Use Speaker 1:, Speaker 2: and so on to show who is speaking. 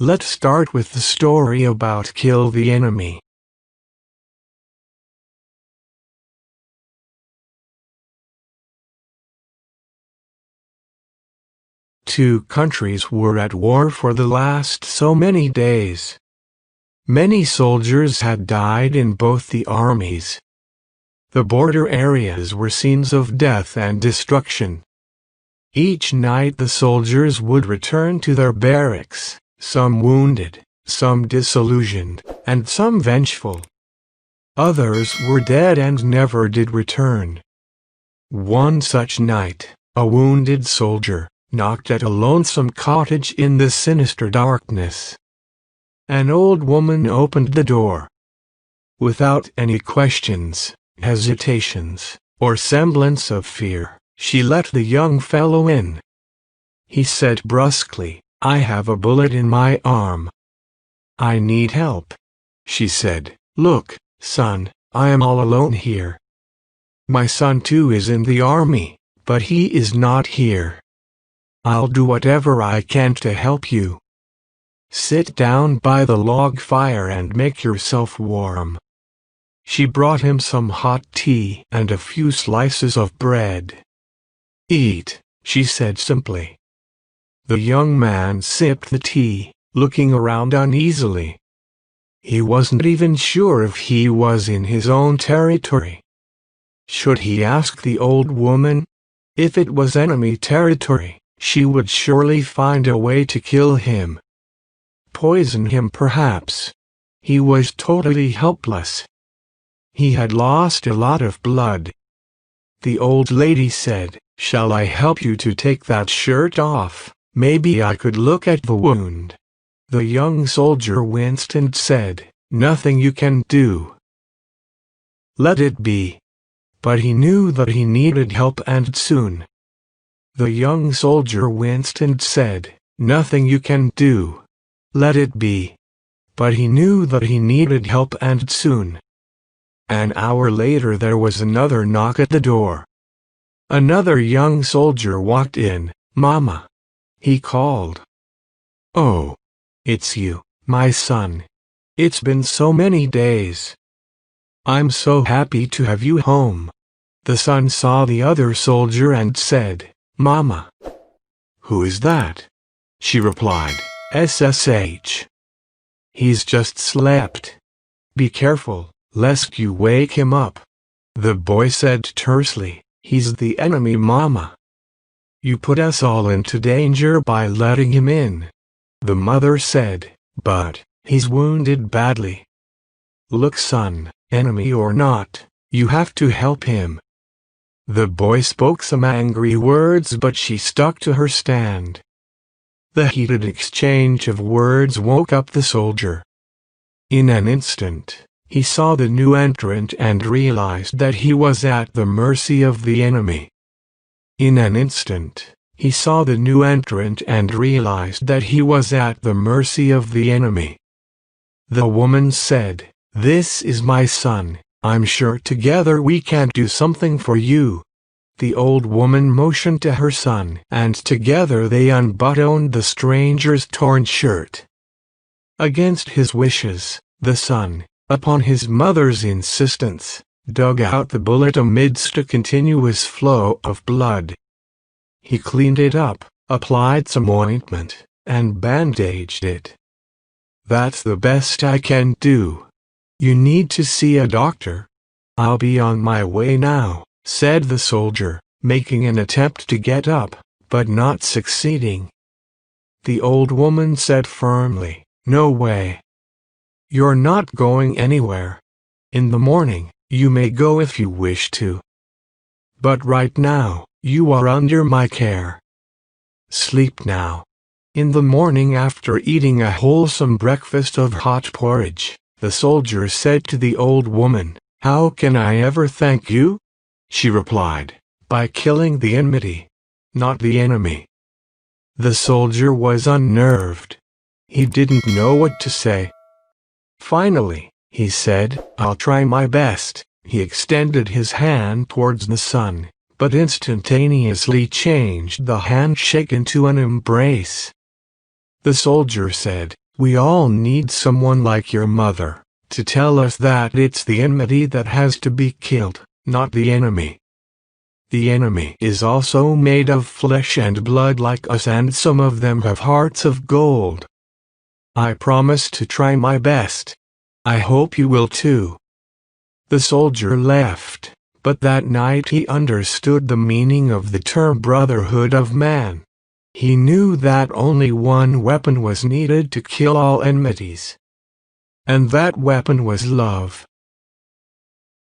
Speaker 1: Let's start with the story about Kill the Enemy. Two countries were at war for the last so many days. Many soldiers had died in both the armies. The border areas were scenes of death and destruction. Each night the soldiers would return to their barracks, some wounded, some disillusioned, and some vengeful. Others were dead and never did return. One such night, a wounded soldier knocked at a lonesome cottage in the sinister darkness. An old woman opened the door. Without any questions, hesitations, or semblance of fear, she let the young fellow in. He said brusquely, "I have a bullet in my arm." "I need help," she said. "Look, son, I am all alone here. My son too is in the army, but he is not here. I'll do whatever I can to help you. Sit down by the log fire and make yourself warm." She brought him some hot tea and a few slices of bread. "Eat," she said simply. The young man sipped the tea, looking around uneasily. He wasn't even sure if he was in his own territory. Should he ask the old woman? If it was enemy territory, she would surely find a way to kill him. Poison him perhaps. He was totally helpless. He had lost a lot of blood. The old lady said, "Shall I help you to take that shirt off? Maybe I could look at the wound." The young soldier winced and said, "Nothing you can do." Let it be. But he knew that he needed help and soon. The young soldier winced and said, "Nothing you can do." Let it be. But he knew that he needed help and soon. An hour later there was another knock at the door. Another young soldier walked in. "Mama," he called. "Oh, it's you, my son. It's been so many days. I'm so happy to have you home." The son saw the other soldier and said, "Mama." "Who is that?" She replied, "SSH. He's just slept. Be careful, lest you wake him up." The boy said tersely, "He's the enemy, Mama. You put us all into danger by letting him in." The mother said, "But he's wounded badly. Look, son, enemy or not, you have to help him." The boy spoke some angry words, but she stuck to her stand. The heated exchange of words woke up the soldier. In an instant, he saw the new entrant and realized that he was at the mercy of the enemy. In an instant, he saw the new entrant and realized that he was at the mercy of the enemy. The woman said, "This is my son. I'm sure together we can do something for you." The old woman motioned to her son, and together they unbuttoned the stranger's torn shirt. Against his wishes, the son, upon his mother's insistence, dug out the bullet amidst a continuous flow of blood. He cleaned it up, applied some ointment, and bandaged it. "That's the best I can do. You need to see a doctor." "I'll be on my way now," said the soldier, making an attempt to get up, but not succeeding. The old woman said firmly, "No way. You're not going anywhere. In the morning, you may go if you wish to. But right now, you are under my care. Sleep now." In the morning, after eating a wholesome breakfast of hot porridge, the soldier said to the old woman, "How can I ever thank you?" She replied, "By killing the enmity, not the enemy." The soldier was unnerved. He didn't know what to say. Finally, he said, "I'll try my best." He extended his hand towards the son, but instantaneously changed the handshake into an embrace. The soldier said, We all need someone like your mother to tell us that it's the enmity that has to be killed, not the enemy. The enemy is also made of flesh and blood like us, and some of them have hearts of gold. I promise to try my best. I hope you will too." The soldier left, but that night he understood the meaning of the term brotherhood of man. He knew that only one weapon was needed to kill all enmities. And that weapon was love.